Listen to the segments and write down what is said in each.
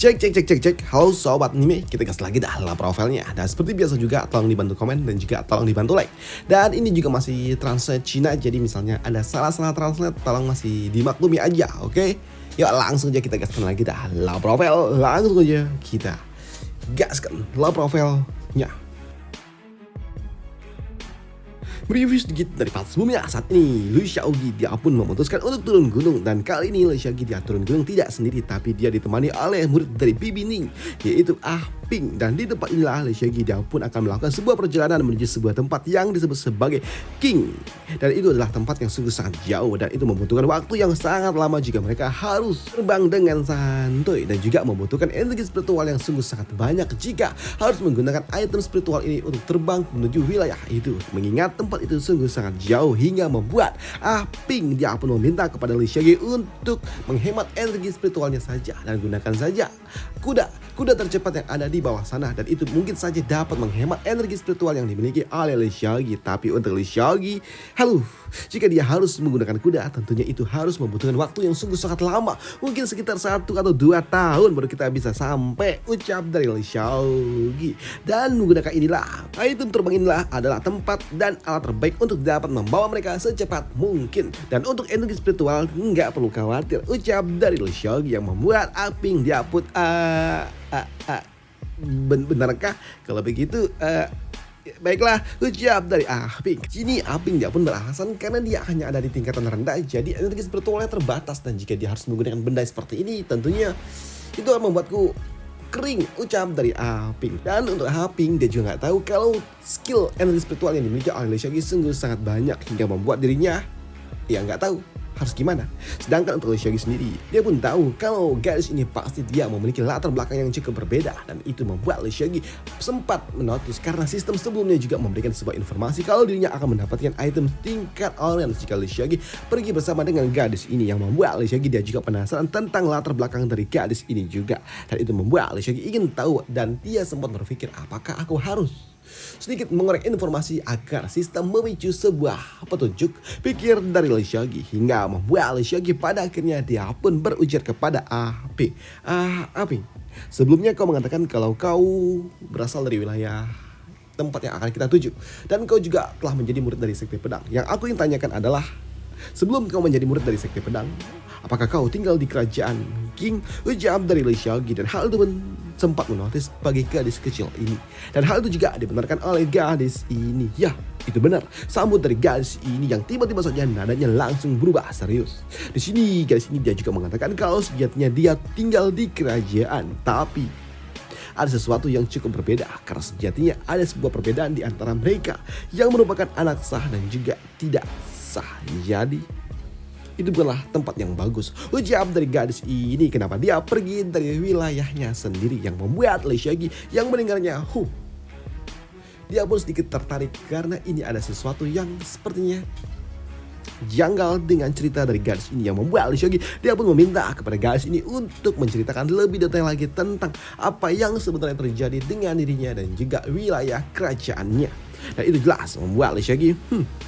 Cek cek cek cek cek. Halo sobat anime, kita gas lagi dah lah profilnya. Dan seperti biasa juga tolong dibantu komen dan juga tolong dibantu like. Dan ini juga masih translate Cina, jadi misalnya ada salah-salah translate tolong masih dimaklumi aja, oke? Yuk langsung aja kita gaskan lagi dah lah profil. Langsung aja kita gaskan lah profilnya. Review sedikit dari part sebelumnya. Saat ini Liu Xiaogi dia pun memutuskan untuk turun gunung, dan kali ini Liu Xiaogi dia turun gunung tidak sendiri, tapi dia ditemani oleh murid dari Bibi Ning, yaitu Ping. Dan di tempat inilah Liu Xiaogi dia pun akan melakukan sebuah perjalanan menuju sebuah tempat yang disebut sebagai King. Dan itu adalah tempat yang sungguh sangat jauh, dan itu membutuhkan waktu yang sangat lama jika mereka harus terbang dengan santuy, dan juga membutuhkan energi spiritual yang sungguh sangat banyak jika harus menggunakan item spiritual ini untuk terbang menuju wilayah itu. Mengingat tempat itu sungguh sangat jauh hingga membuat Ping dia pun meminta kepada Liu Xiaogi untuk menghemat energi spiritualnya saja dan gunakan saja kuda tercepat yang ada di bawah sana, dan itu mungkin saja dapat menghemat energi spiritual yang dimiliki oleh Liu Xiaogi. Tapi untuk Liu Xiaogi, jika dia harus menggunakan kuda, tentunya itu harus membutuhkan waktu yang sungguh sangat lama, mungkin sekitar 1 atau 2 tahun baru kita bisa sampai ucap dari Liu Xiaogi. Dan menggunakan inilah item terbang inilah adalah tempat dan alat terbaik untuk dapat membawa mereka secepat mungkin. Dan untuk energi spiritual nggak perlu khawatir, ucap dari Liu Xiaogi yang membuat Ping dia put benarkah kalau begitu? Baiklah, ucap dari Ping. Kini Ping dia pun beralasan karena dia hanya ada di tingkatan rendah, jadi energi spiritualnya terbatas, dan jika dia harus menggunakan benda seperti ini, tentunya itu akan membuatku kering, ucap dari Ping. Dan untuk Ping, dia juga nggak tahu kalau skill energi spiritual yang dimiliki oleh Liu Xiaogi sungguh sangat banyak hingga membuat dirinya nggak tahu harus gimana. Sedangkan untuk Liu Xiaogi sendiri, dia pun tahu kalau gadis ini pasti dia memiliki latar belakang yang cukup berbeda, dan itu membuat Liu Xiaogi sempat menotis karena sistem sebelumnya juga memberikan sebuah informasi kalau dirinya akan mendapatkan item tingkat orange jika Liu Xiaogi pergi bersama dengan gadis ini, yang membuat Liu Xiaogi dia juga penasaran tentang latar belakang dari gadis ini juga, dan itu membuat Liu Xiaogi ingin tahu, dan dia sempat berpikir apakah aku harus sedikit mengorek informasi agar sistem memicu sebuah petunjuk pikir dari Liu Xiaogi, hingga membuat Liu Xiaogi pada akhirnya dia pun berujar kepada Ping. Ping, sebelumnya kau mengatakan kalau kau berasal dari wilayah tempat yang akan kita tuju, dan kau juga telah menjadi murid dari Sekte Pedang. Yang aku ingin tanyakan adalah, sebelum kau menjadi murid dari Sekte Pedang, apakah kau tinggal di kerajaan King? Ucap dari Liu Xiaogi, dan hal itu pun sempat menotis bagi gadis kecil ini. Dan hal itu juga dibenarkan oleh gadis ini. Ya, itu benar. Sambut dari gadis ini yang tiba-tiba saja nadanya langsung berubah serius. Di sini gadis ini dia juga mengatakan kalau sejatinya dia tinggal di kerajaan, tapi ada sesuatu yang cukup berbeda karena sejatinya ada sebuah perbedaan di antara mereka yang merupakan anak sah dan juga tidak sah. Jadi itu bukanlah tempat yang bagus, ucap dari gadis ini. Kenapa dia pergi dari wilayahnya sendiri, yang membuat Liu Xiaogi yang mendengarnya dia pun sedikit tertarik karena ini ada sesuatu yang sepertinya janggal dengan cerita dari gadis ini, yang membuat Liu Xiaogi dia pun meminta kepada gadis ini untuk menceritakan lebih detail lagi tentang apa yang sebenarnya terjadi dengan dirinya dan juga wilayah kerajaannya. Dan itu jelas membuat Liu Xiaogi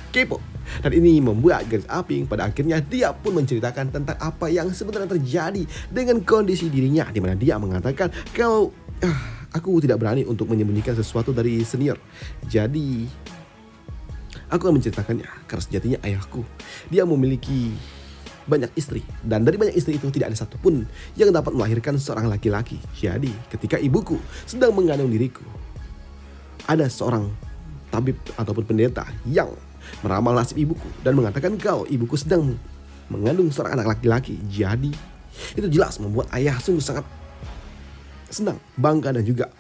kepo. Dan ini membuat gadis Ping pada akhirnya dia pun menceritakan tentang apa yang sebenarnya terjadi dengan kondisi dirinya, di mana dia mengatakan kalau aku tidak berani untuk menyembunyikan sesuatu dari senior. Jadi aku akan menceritakannya karena sejatinya ayahku dia memiliki banyak istri, dan dari banyak istri itu tidak ada satupun yang dapat melahirkan seorang laki-laki. Jadi ketika ibuku sedang mengandung diriku, ada seorang tabib ataupun pendeta yang meramal nasib ibuku dan mengatakan kalau ibuku sedang mengandung seorang anak laki-laki. Jadi itu jelas membuat ayah sungguh sangat senang, bangga, dan juga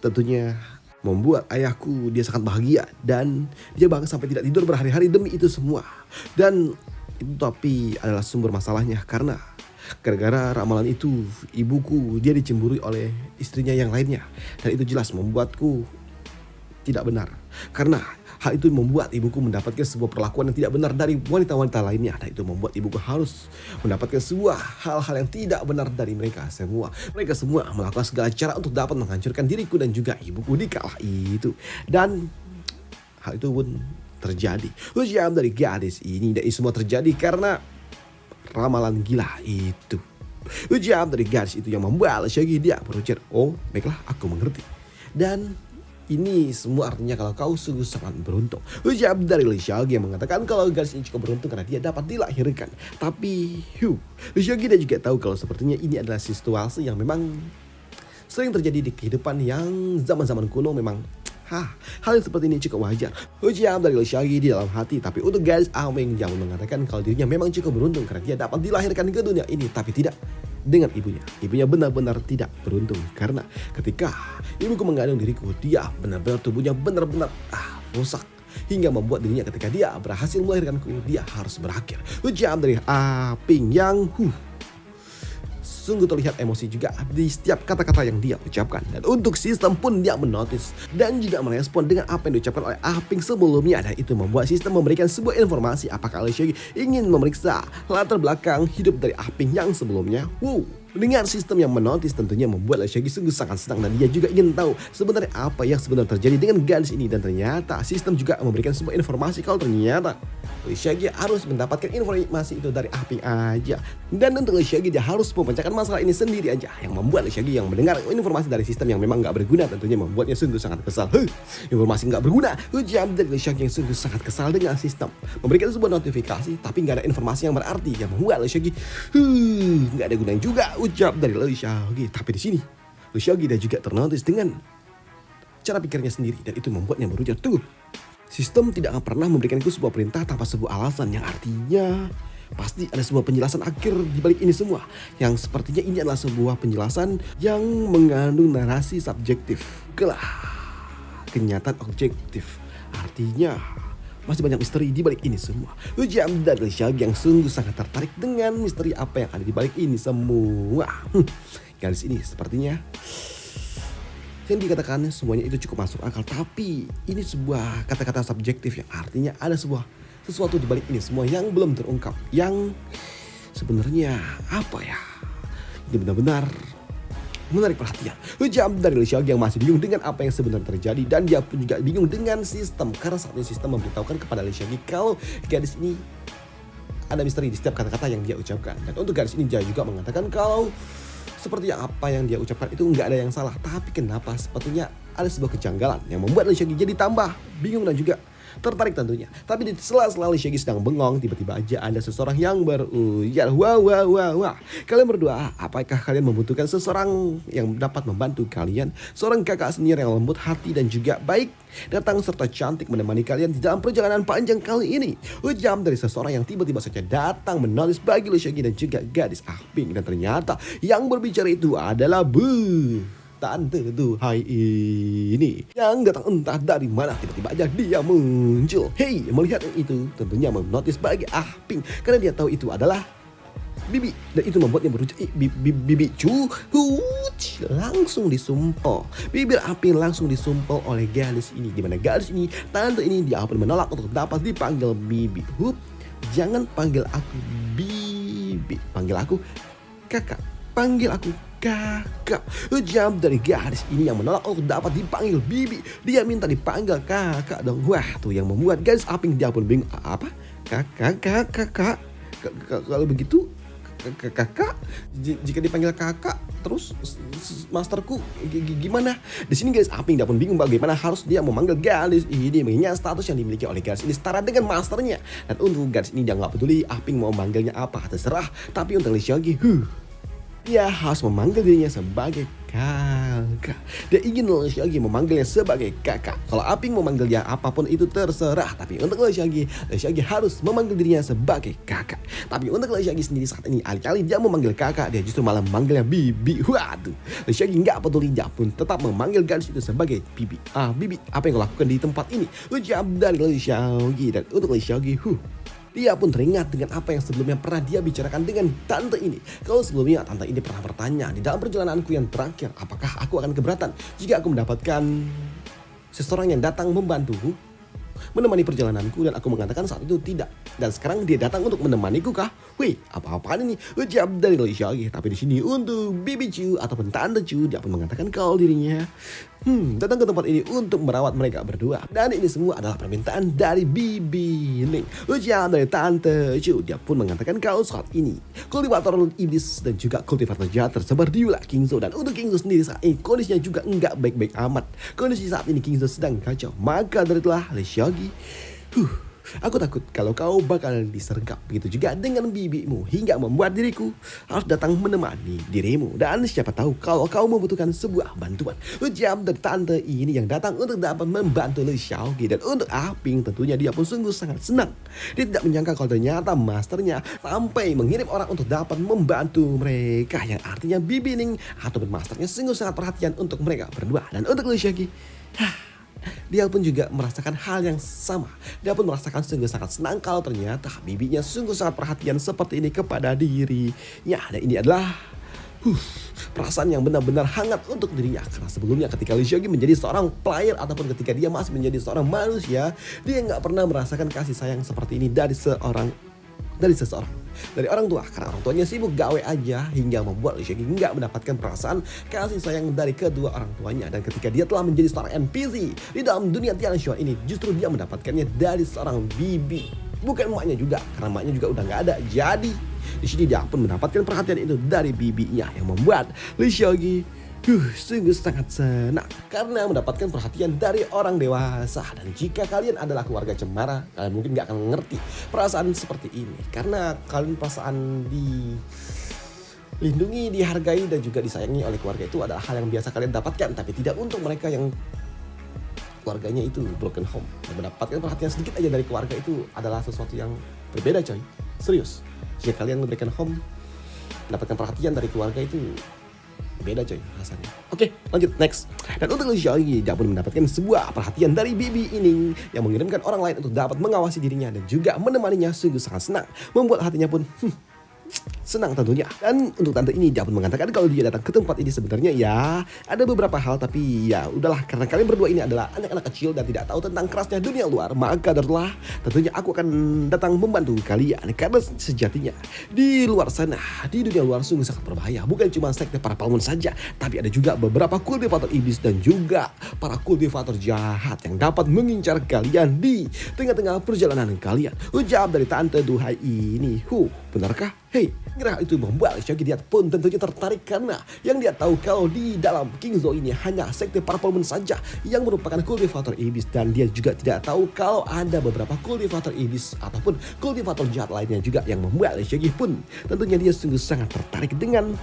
tentunya membuat ayahku dia sangat bahagia, dan dia bahkan sampai tidak tidur berhari-hari demi itu semua. Dan itu tapi adalah sumber masalahnya karena gara-gara ramalan itu ibuku dia dicemburui oleh istrinya yang lainnya, dan itu jelas membuatku tidak benar karena hal itu membuat ibuku mendapatkan sebuah perlakuan yang tidak benar dari wanita-wanita lainnya, dan itu membuat ibuku harus mendapatkan sebuah hal-hal yang tidak benar dari mereka semua. Mereka semua melakukan segala cara untuk dapat menghancurkan diriku dan juga ibuku di kala itu, dan hal itu pun terjadi. Ujian dari gadis ini, dan ini semua terjadi karena ramalan gila itu. Ujar dari gadis itu yang membuat Shaggy dia berujar, oh baiklah aku mengerti. Dan ini semua artinya kalau kau sungguh sangat beruntung. Ujar dari Shaggy yang mengatakan kalau gadis ini cukup beruntung karena dia dapat dilahirkan. Tapi Shaggy dia juga tahu kalau sepertinya ini adalah situasi yang memang sering terjadi di kehidupan yang zaman-zaman kuno memang. Hal yang seperti ini cukup wajar. Ujar dari Shaggy di dalam hati. Tapi untuk gadis Aming yang mengatakan kalau dirinya memang cukup beruntung karena dia dapat dilahirkan ke dunia ini. Tapi tidak dengan ibunya. Ibunya benar-benar tidak beruntung. Karena ketika ibuku mengandung diriku, dia benar-benar tubuhnya benar-benar rusak. Hingga membuat dirinya ketika dia berhasil melahirkanku, dia harus berakhir. Ujar dari Aping yang sungguh terlihat emosi juga di setiap kata-kata yang dia ucapkan. Dan untuk sistem pun dia menotis dan juga merespon dengan apa yang diucapkan oleh Aping sebelumnya. Dan itu membuat sistem memberikan sebuah informasi apakah Shaggy ingin memeriksa latar belakang hidup dari Aping yang sebelumnya. Dengan sistem yang menotis tentunya membuat Shaggy sungguh sangat senang dan dia juga ingin tahu sebenarnya apa yang sebenarnya terjadi dengan gadis ini. Dan ternyata sistem juga memberikan sebuah informasi kalau ternyata Shaggy harus mendapatkan informasi itu dari Aping aja. Dan untuk Shaggy dia harus memecahkan masalah ini sendiri aja. Yang membuat Shaggy yang mendengar informasi dari sistem yang memang gak berguna tentunya membuatnya sungguh sangat kesal. Informasi gak berguna. Jam dari Shaggy yang sungguh sangat kesal dengan sistem. Memberikan sebuah notifikasi tapi gak ada informasi yang berarti yang membuat Shaggy gak ada gunanya juga. Ucap dari Shaggy. Tapi di sini Shaggy dia juga ternotis dengan cara pikirnya sendiri dan itu membuatnya berujar, tunggu. Sistem tidak akan pernah memberikanku sebuah perintah tanpa sebuah alasan yang artinya pasti ada sebuah penjelasan akhir di balik ini semua. Yang sepertinya ini adalah sebuah penjelasan yang mengandung narasi subjektif. Kenyataan objektif. Artinya masih banyak misteri di balik ini semua. Ujar dari Shaggy yang sungguh sangat tertarik dengan misteri apa yang ada di balik ini semua. Gadis ini sepertinya yang dikatakan semuanya itu cukup masuk akal, tapi ini sebuah kata-kata subjektif yang artinya ada sesuatu di balik ini semua yang belum terungkap, yang sebenarnya apa ya? Ini benar-benar menarik perhatian. Ujar dari Shaggy yang masih bingung dengan apa yang sebenarnya terjadi dan dia pun juga bingung dengan sistem karena saat ini sistem memberitahukan kepada Shaggy kalau gadis ini ada misteri di setiap kata-kata yang dia ucapkan. Dan untuk gadis ini dia juga mengatakan kalau seperti apa yang dia ucapkan itu nggak ada yang salah. Tapi kenapa sepatunya ada sebuah kejanggalan yang membuat Shaggy jadi tambah bingung dan juga tertarik tentunya. Tapi di sela-sela Shaggy sedang bengong, tiba-tiba aja ada seseorang yang berujar, wah. Kalian berdua, apakah kalian membutuhkan seseorang yang dapat membantu kalian? Seorang kakak senior yang lembut hati dan juga baik datang serta cantik menemani kalian di dalam perjalanan panjang kali ini. Ujar dari seseorang yang tiba-tiba saja datang menotis bagi Shaggy dan juga gadis Aping. Dan ternyata yang berbicara itu adalah tante Duhai ini yang datang entah dari mana, tiba-tiba aja dia muncul. Melihat itu tentunya menotis bagi Aping karena dia tahu itu adalah Bibi dan itu membuatnya berujar, Bibi langsung disumpel. Bibir Aping langsung disumpel oleh gadis ini, dimana gadis ini, tante ini dia pun menolak untuk dapat dipanggil Bibi. Jangan panggil aku Bibi, panggil aku kakak, panggil aku kakak. Ujar dari gadis ini yang menolak untuk dapat dipanggil Bibi. Dia minta dipanggil kakak dong. Tuh yang membuat gadis Aping dia pun bingung. Apa? Kakak. Kalau begitu kakak, jika dipanggil kakak terus masterku gimana? Di sini gadis Aping dia pun bingung bagaimana harus dia memanggil gadis ini mengingat status yang dimiliki oleh gadis ini setara dengan masternya. Dan untuk gadis ini dia nggak peduli Aping mau manggilnya apa, terserah. Tapi untuk Shaggy dia harus memanggil dirinya sebagai kakak. Dia ingin Shaggy memanggilnya sebagai kakak. Kalau Aping memanggilnya apapun itu terserah. Tapi untuk Shaggy harus memanggil dirinya sebagai kakak. Tapi untuk Shaggy sendiri saat ini alih-alih dia memanggil kakak, dia justru malah memanggilnya Bibi. Shaggy nggak peduli, dia pun tetap memanggil gadis itu sebagai Bibi. Bibi, apa yang kau lakukan di tempat ini? Ujar dari Shaggy. Dan untuk Shaggy dia pun teringat dengan apa yang sebelumnya pernah dia bicarakan dengan tante ini. Kalau sebelumnya tante ini pernah bertanya di dalam perjalananku yang terakhir, apakah aku akan keberatan jika aku mendapatkan seseorang yang datang membantuku, menemani perjalananku, dan aku mengatakan saat itu tidak. Dan sekarang dia datang untuk menemaniku kah? Apa-apaan ini? Ucap dari Shaggy. Tapi di sini untuk Bibi Chu ataupun Tante Chu, dia pun mengatakan kalau dirinya datang ke tempat ini untuk merawat mereka berdua. Dan ini semua adalah permintaan dari Bibi Ning. Ujian dari Tante Chu, dia pun mengatakan kalau saat ini kultivator iblis dan juga kultivator jahat tersebar di wilayah Kingzhou. Dan untuk Kingzhou sendiri saat ini kondisinya juga enggak baik-baik amat. Kondisi saat ini Kingzhou sedang kacau. Maka dari itulah Li Xiaoqi, aku takut kalau kau bakal disergap. Begitu juga dengan bibimu hingga membuat diriku harus datang menemani dirimu. Dan siapa tahu kalau kau membutuhkan sebuah bantuan. Ucap dari tante ini yang datang untuk dapat membantu Li Xiaoqi. Dan untuk Aping tentunya dia pun sungguh sangat senang. Dia tidak menyangka kalau ternyata masternya sampai mengirim orang untuk dapat membantu mereka. Yang artinya Bibi Ning ataupun masternya sungguh sangat perhatian untuk mereka berdua. Dan untuk Li Xiaoqi, dia pun juga merasakan hal yang sama. Dia pun merasakan sungguh sangat senang kalau ternyata bibinya sungguh sangat perhatian seperti ini kepada dirinya. Dan ini adalah perasaan yang benar-benar hangat untuk dirinya. Karena sebelumnya ketika Li Xiaoqi menjadi seorang player ataupun ketika dia masih menjadi seorang manusia, dia nggak pernah merasakan kasih sayang seperti ini dari seseorang, dari orang tua. Karena orang tuanya sibuk gawe aja hingga membuat Li Xiaoqi nggak mendapatkan perasaan kasih sayang dari kedua orang tuanya. Dan ketika dia telah menjadi seorang NPC di dalam dunia Tianxuan ini, justru dia mendapatkannya dari seorang bibi, bukan emaknya juga, karena emaknya juga udah nggak ada. Jadi di sini dia pun mendapatkan perhatian itu dari bibinya yang membuat Li Xiaoqi sungguh sangat senang karena mendapatkan perhatian dari orang dewasa. Dan jika kalian adalah keluarga cemara, kalian mungkin gak akan mengerti perasaan seperti ini. Karena kalian perasaan dilindungi, dihargai, dan juga disayangi oleh keluarga itu adalah hal yang biasa kalian dapatkan. Tapi tidak untuk mereka yang keluarganya itu broken home. Dan mendapatkan perhatian sedikit aja dari keluarga itu adalah sesuatu yang berbeda, coy. Serius. Jika kalian memberikan home, mendapatkan perhatian dari keluarga itu beda, coy, rasanya. Oke, lanjut next. Dan untuk Li Xiaoqi, dia pun mendapatkan sebuah perhatian dari Bibi ini yang mengirimkan orang lain untuk dapat mengawasi dirinya dan juga menemaninya. Sungguh sangat senang, membuat hatinya pun senang tentunya. Dan untuk tante ini dia pun mengatakan kalau dia datang ke tempat ini sebenarnya ya ada beberapa hal, tapi ya udahlah, karena kalian berdua ini adalah anak-anak kecil dan tidak tahu tentang kerasnya dunia luar, maka adalah tentunya aku akan datang membantu kalian. Karena sejatinya di luar sana, di dunia luar sungguh sangat berbahaya. Bukan cuma sekte para palmun saja, tapi ada juga beberapa kultivator iblis dan juga para kultivator jahat yang dapat mengincar kalian di tengah-tengah perjalanan kalian. Ucap dari tante duhai ini, benarkah? Hei, kira itu membuat Li Xiaoqi dia pun tentunya tertarik karena yang dia tahu kalau di dalam Kingzhou ini hanya sekte para palmun saja yang merupakan kultivator iblis. Dan dia juga tidak tahu kalau ada beberapa kultivator iblis ataupun kultivator jahat lainnya juga yang membuat Li Xiaoqi pun tentunya dia sungguh sangat tertarik dengan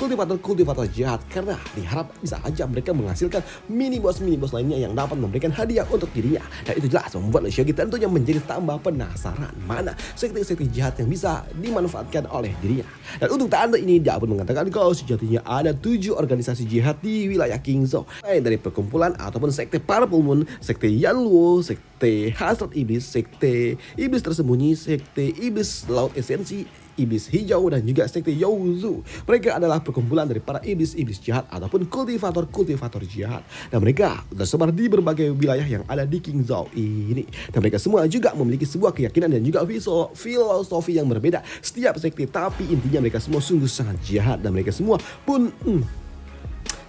kultivator jahat karena diharap bisa aja mereka menghasilkan mini boss lainnya yang dapat memberikan hadiah untuk dirinya. Dan itu jelas membuat Li Xiaoqi tentunya menjadi tambah penasaran mana sekte-sekte jahat yang bisa dimanfaatkan oleh dirinya. Dan untuk tante ini dia pun mengatakan kalau sejatinya ada 7 organisasi jihad di wilayah Kingzhou, baik dari perkumpulan ataupun sekte para Full sekte Yanluo, sekte hasrat iblis, sekte iblis tersembunyi, sekte iblis laut esensi, iblis hijau, dan juga sekte Youzu. Mereka adalah perkumpulan dari para iblis-iblis jahat ataupun kultivator jahat. Dan mereka tersebar di berbagai wilayah yang ada di Kingzhou ini. Dan mereka semua juga memiliki sebuah keyakinan dan juga filosofi yang berbeda setiap sekte. Tapi intinya mereka semua sungguh sangat jahat dan mereka semua pun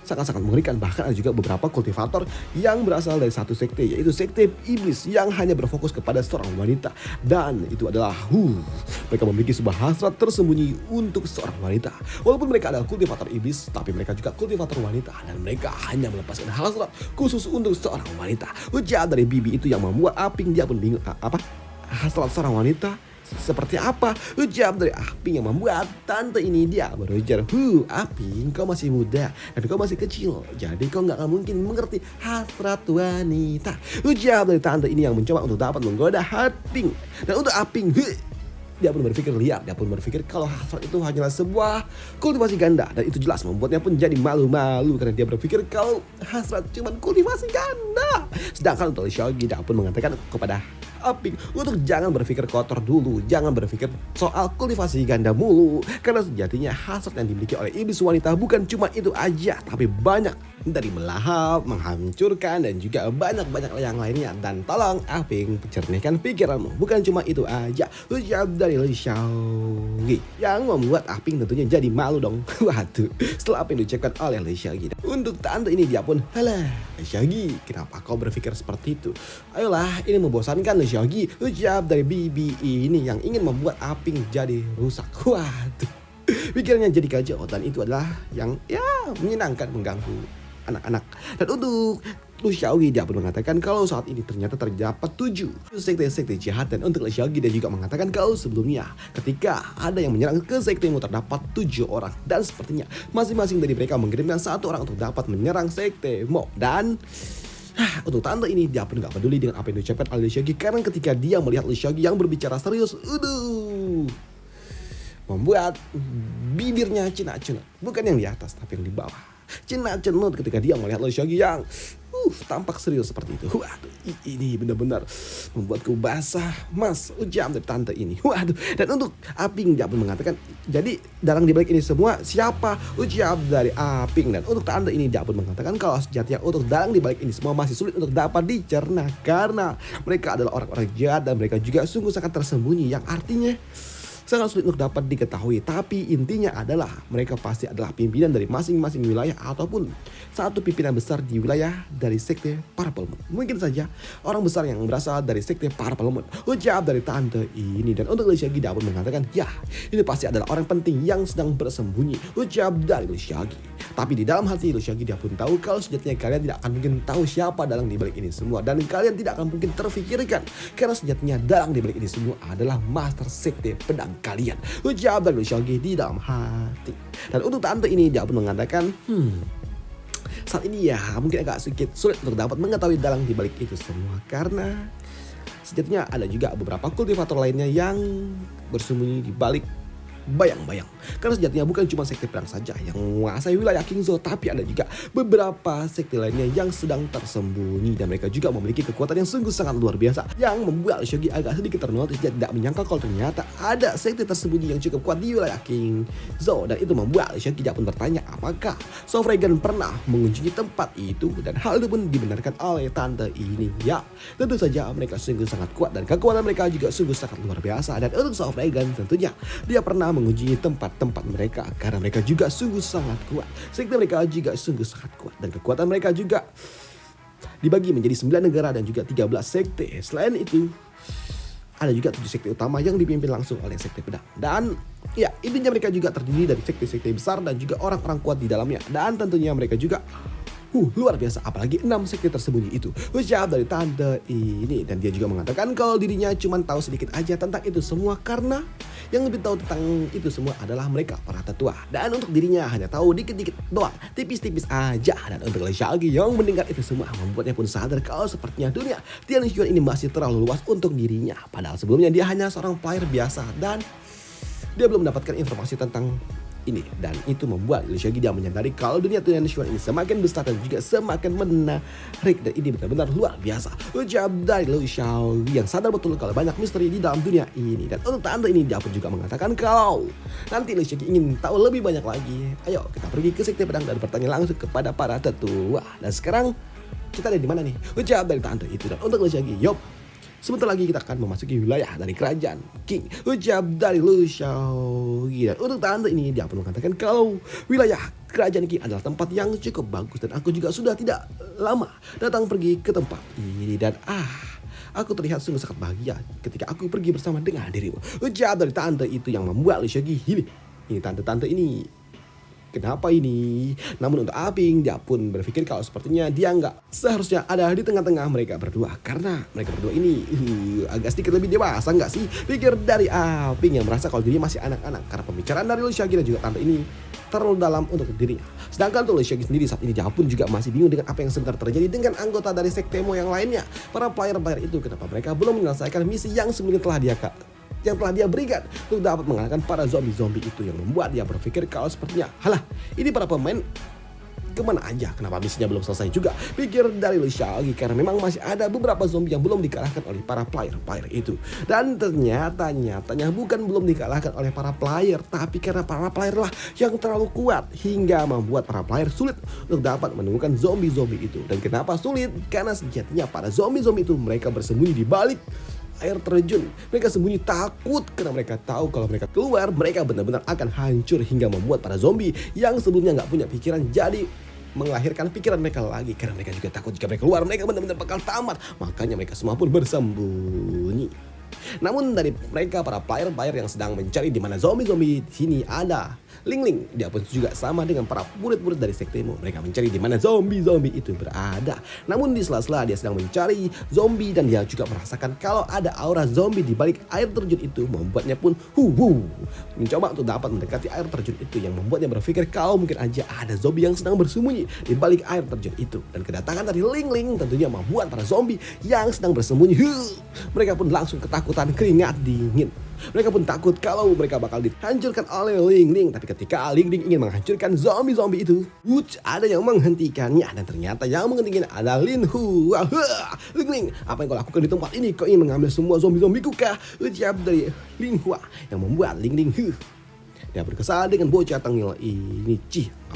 sangat-sangat mengerikan. Bahkan ada juga beberapa kultivator yang berasal dari satu sekte, yaitu sekte iblis yang hanya berfokus kepada seorang wanita. Dan itu adalah mereka memiliki sebuah hasrat tersembunyi untuk seorang wanita. Walaupun mereka adalah kultivator iblis, tapi mereka juga kultivator wanita. Dan mereka hanya melepaskan hasrat khusus untuk seorang wanita. Ujar dari bibi itu yang membuat Aping dia pun bingung. Apa? Hasrat seorang wanita? Seperti apa? Ucap dari Aping yang membuat tante ini dia berujar, Aping, kau masih muda dan kau masih kecil, jadi kau gak akan mungkin mengerti hasrat wanita. Ucap dari tante ini yang mencoba untuk dapat menggoda Aping. Dan untuk Aping, dia pun berpikir liar. Dia pun berpikir kalau hasrat itu hanyalah sebuah kultivasi ganda. Dan itu jelas membuatnya pun jadi malu-malu karena dia berpikir kalau hasrat cuma kultivasi ganda. Sedangkan untuk Li Xiaoqi dia pun mengatakan kepada Aping untuk jangan berpikir kotor dulu, jangan berpikir soal kultivasi ganda mulu, karena sejatinya hasrat yang dimiliki oleh iblis wanita bukan cuma itu aja, tapi banyak, dari melahap, menghancurkan, dan juga banyak-banyak yang lainnya. Dan tolong Aping cernihkan pikiranmu, bukan cuma itu aja. Ucap dari Li Xiaogi yang membuat Aping tentunya jadi malu dong. Waduh, setelah Aping diucapkan oleh Li Xiaogi, untuk tante ini dia pun, halah Li Xiaogi, kenapa kau berpikir seperti itu? Ayolah, ini membosankan Li Xiaogi. Ucap dari Bibi ini yang ingin membuat Aping jadi rusak. Waduh, pikirannya jadi kacau, dan itu adalah yang menyenangkan, mengganggu anak-anak. Dan untuk Li Xiaogi dia pun mengatakan kalau saat ini ternyata terdapat 7 sekte-sekte jahat, dan untuk Li Xiaogi dia juga mengatakan kalau sebelumnya ketika ada yang menyerang ke sektemu terdapat 7 orang, dan sepertinya masing-masing dari mereka mengirimkan 1 orang untuk dapat menyerang sektemu. Dan untuk tante ini dia pun gak peduli dengan apa yang diucapkan oleh Li Xiaogi, karena ketika dia melihat Li Xiaogi yang berbicara serius, membuat bibirnya cenut-cenut, bukan yang di atas tapi yang di bawah. Cenut-cenut ketika dia melihat Li Xiaogi yang tampak serius seperti itu. Waduh, ini benar-benar membuatku basah, mas, ucap dari tante ini. Waduh, dan untuk Aping dia pun mengatakan, jadi dalang dibalik ini semua siapa? Ucap dari Aping. Dan untuk tante ini dia pun mengatakan kalau sejatinya untuk dalang dibalik ini semua masih sulit untuk dapat dicerna, karena mereka adalah orang-orang jahat dan mereka juga sungguh sangat tersembunyi, yang artinya sangat sulit untuk dapat diketahui. Tapi intinya adalah mereka pasti adalah pimpinan dari masing-masing wilayah ataupun satu pimpinan besar di wilayah dari sekte Parpelmon. Mungkin saja orang besar yang berasal dari sekte Parpelmon, ucap dari tante ini. Dan untuk Li Xiaogi dia pun mengatakan, ya ini pasti adalah orang penting yang sedang bersembunyi, ucap dari Li Xiaogi. Tapi di dalam hati Li Xiaogi dia pun tahu kalau sejatinya kalian tidak akan mungkin tahu siapa dalang di balik ini semua, dan kalian tidak akan mungkin terfikirkan karena sejatinya dalang di balik ini semua adalah master sekte pedang kalian, ucap dari Li Xiaogi di dalam hati. Dan untuk tante ini dia pun mengatakan, saat ini ya mungkin agak sedikit sulit untuk dapat mengetahui dalang di balik itu semua, karena sejatinya ada juga beberapa kultivator lainnya yang bersembunyi di balik bayang-bayang. Karena sejatinya bukan cuma sekte perang saja yang menguasai wilayah Kingzhou, tapi ada juga beberapa sekte lainnya yang sedang tersembunyi, dan mereka juga memiliki kekuatan yang sungguh sangat luar biasa, yang membuat Li Xiaogi agak sedikit ternotis dan tidak menyangka kalau ternyata ada sekte tersembunyi yang cukup kuat di wilayah Kingzhou. Dan itu membuat Li Xiaogi pun bertanya apakah Sofragan pernah mengunjungi tempat itu, dan hal itu pun dibenarkan oleh tante ini. Ya, tentu saja mereka sungguh sangat kuat dan kekuatan mereka juga sungguh sangat luar biasa. Dan untuk Sofragan tentunya dia pernah mengunjungi tempat-tempat mereka karena mereka juga sungguh sangat kuat. Sekte mereka juga sungguh sangat kuat, dan kekuatan mereka juga dibagi menjadi 9 negara dan juga 13 sekte. Selain itu ada juga 7 sekte utama yang dipimpin langsung oleh sekte pedang. Dan ya, intinya mereka juga terdiri dari sekte-sekte besar dan juga orang-orang kuat di dalamnya. Dan tentunya mereka juga luar biasa, apalagi 6 sekte tersembunyi itu, ucap dari tante ini. Dan dia juga mengatakan kalau dirinya cuma tahu sedikit aja tentang itu semua, karena yang lebih tahu tentang itu semua adalah mereka para tetua. Dan untuk dirinya hanya tahu dikit-dikit doang, tipis-tipis aja. Dan untuk Li Xiaogi yang mendengar itu semua membuatnya pun sadar kalau sepertinya dunia Tianxuan ini masih terlalu luas untuk dirinya. Padahal sebelumnya dia hanya seorang player biasa dan dia belum mendapatkan informasi tentang ini. Dan itu membuat Li Xiaogi dia menyadari kalau dunia Tianxuan ini semakin besar dan juga semakin menarik, dan ini benar-benar luar biasa, ucap dari Li Xiaogi yang sadar betul kalau banyak misteri di dalam dunia ini. Dan untuk tante ini dia pun juga mengatakan kalau nanti Li Xiaogi ingin tahu lebih banyak lagi, ayo kita pergi ke sekte pedang dan bertanya langsung kepada para tetua. Dan sekarang kita ada di mana nih, ucap dari tante itu. Dan untuk Li Xiaogi, yop, sebentar lagi kita akan memasuki wilayah dari kerajaan King, ucap dari Li Xiaogi. Dan untuk tante ini dia pun mengatakan kalau wilayah kerajaan King adalah tempat yang cukup bagus, dan aku juga sudah tidak lama datang pergi ke tempat ini. Dan aku terlihat sungguh sangat bahagia ketika aku pergi bersama dengan dirimu, ucap dari tante itu yang membuat Li Xiaogi ini tante-tante ini kenapa ini? Namun untuk Aping dia pun berpikir kalau sepertinya dia nggak seharusnya ada di tengah-tengah mereka berdua, karena mereka berdua ini agak sedikit lebih dewasa nggak sih? Pikir dari Aping yang merasa kalau dirinya masih anak-anak, karena pembicaraan dari Li Xiaogi dan juga tante ini terlalu dalam untuk dirinya. Sedangkan untuk Li Xiaogi sendiri saat ini dia pun juga masih bingung dengan apa yang sebenarnya terjadi dengan anggota dari sektemo yang lainnya. Para player-player itu kenapa mereka belum menyelesaikan misi yang sebelumnya telah dia berikan untuk dapat mengalahkan para zombie-zombie itu, yang membuat dia berpikir kalau sepertinya halah, ini para pemain kemana aja? Kenapa misinya belum selesai juga? Pikir dari Shaggy, karena memang masih ada beberapa zombie yang belum dikalahkan oleh para player itu. Dan nyatanya bukan belum dikalahkan oleh para player, tapi karena para player lah yang terlalu kuat hingga membuat para player sulit untuk dapat menemukan zombie-zombie itu. Dan kenapa sulit? Karena sejatinya para zombie-zombie itu mereka bersembunyi di balik air terjun. Mereka sembunyi takut karena mereka tahu kalau mereka keluar mereka benar-benar akan hancur, hingga membuat para zombie yang sebelumnya nggak punya pikiran jadi mengelahirkan pikiran mereka lagi, karena mereka juga takut jika mereka keluar mereka benar-benar bakal tamat. Makanya mereka semua pun bersembunyi. Namun dari mereka para player yang sedang mencari di mana zombie-zombie sini ada, Ling dia pun juga sama dengan para murid-murid dari sektemu. Mereka mencari di mana zombie-zombie itu berada. Namun di sela-sela dia sedang mencari zombie dan dia juga merasakan kalau ada aura zombie di balik air terjun itu, membuatnya pun mencoba untuk dapat mendekati air terjun itu, yang membuatnya berpikir kalau mungkin aja ada zombie yang sedang bersembunyi di balik air terjun itu. Dan kedatangan dari Ling tentunya membuat para zombie yang sedang bersembunyi mereka pun langsung ketakutan, keringat dingin. Mereka pun takut kalau mereka bakal dihancurkan oleh Ling. Tapi ketika Ling ingin menghancurkan zombie-zombie itu, ada yang menghentikannya. Dan ternyata yang menghentikannya ada Lin Hua. Ling, apa yang kau lakukan di tempat ini? Kau ingin mengambil semua zombie-zombiku kah? Ucap dari Lin Hua yang membuat Ling dia berkesal dengan bocah tengil ini.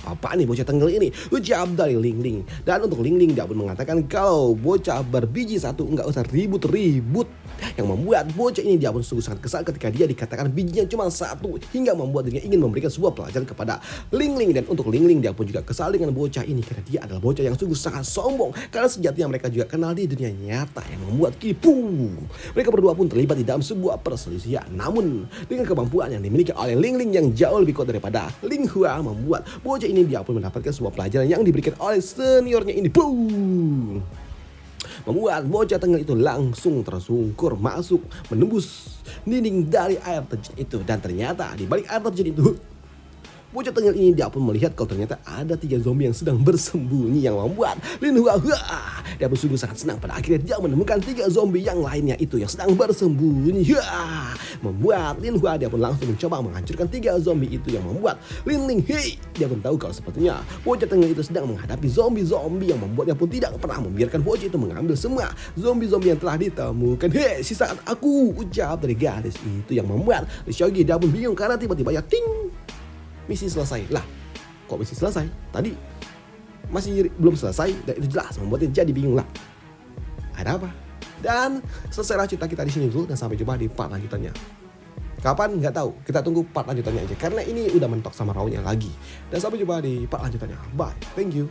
Apa nih bocah tengil ini? Ucap dari Ling. Dan untuk Ling dia pun mengatakan kalau bocah berbiji satu enggak usah ribut-ribut. Yang membuat bocah ini dia pun sungguh sangat kesal ketika dia dikatakan bijinya cuma satu, hingga membuat dirinya ingin memberikan sebuah pelajaran kepada Ling. Dan untuk Ling dia pun juga kesal dengan bocah ini karena dia adalah bocah yang sungguh sangat sombong, karena sejatinya mereka juga kenal di dunia nyata, yang membuat mereka berdua pun terlibat di dalam sebuah perselisihan. Namun dengan kemampuan yang dimiliki oleh Ling yang jauh lebih kuat daripada Lin Hua, membuat bocah ini dia pun mendapatkan sebuah pelajaran yang diberikan oleh seniornya ini. Membuat bocah tengil itu langsung tersungkur masuk menembus dinding dari air terjun itu. Dan ternyata di balik air terjun itu, bocah tengil ini dia pun melihat kalau ternyata ada 3 zombie yang sedang bersembunyi, yang membuat Lin Hua dia pun sungguh sangat senang. Pada akhirnya dia menemukan 3 zombie yang lainnya itu yang sedang bersembunyi. Membuat Lin Hua dia pun langsung mencoba menghancurkan 3 zombie itu, yang membuat Ling dia pun tahu kalau sepertinya bocah tengil itu sedang menghadapi zombie yang membuatnya pun tidak pernah membiarkan bocah itu mengambil semua zombie yang telah ditemukan. Sisakan aku, ucap dari gadis itu, yang membuat Shaggy dia pun bingung karena tiba-tiba ya ting, misi selesai. Lah, kok misi selesai? Tadi masih belum selesai, dan itu jelas membuatnya jadi bingung lah. Ada apa? Dan selesailah cerita kita di sini dulu, dan sampai jumpa di part lanjutannya. Kapan? Nggak tahu. Kita tunggu part lanjutannya aja, karena ini udah mentok sama rawnya lagi. Dan sampai jumpa di part lanjutannya. Bye. Thank you.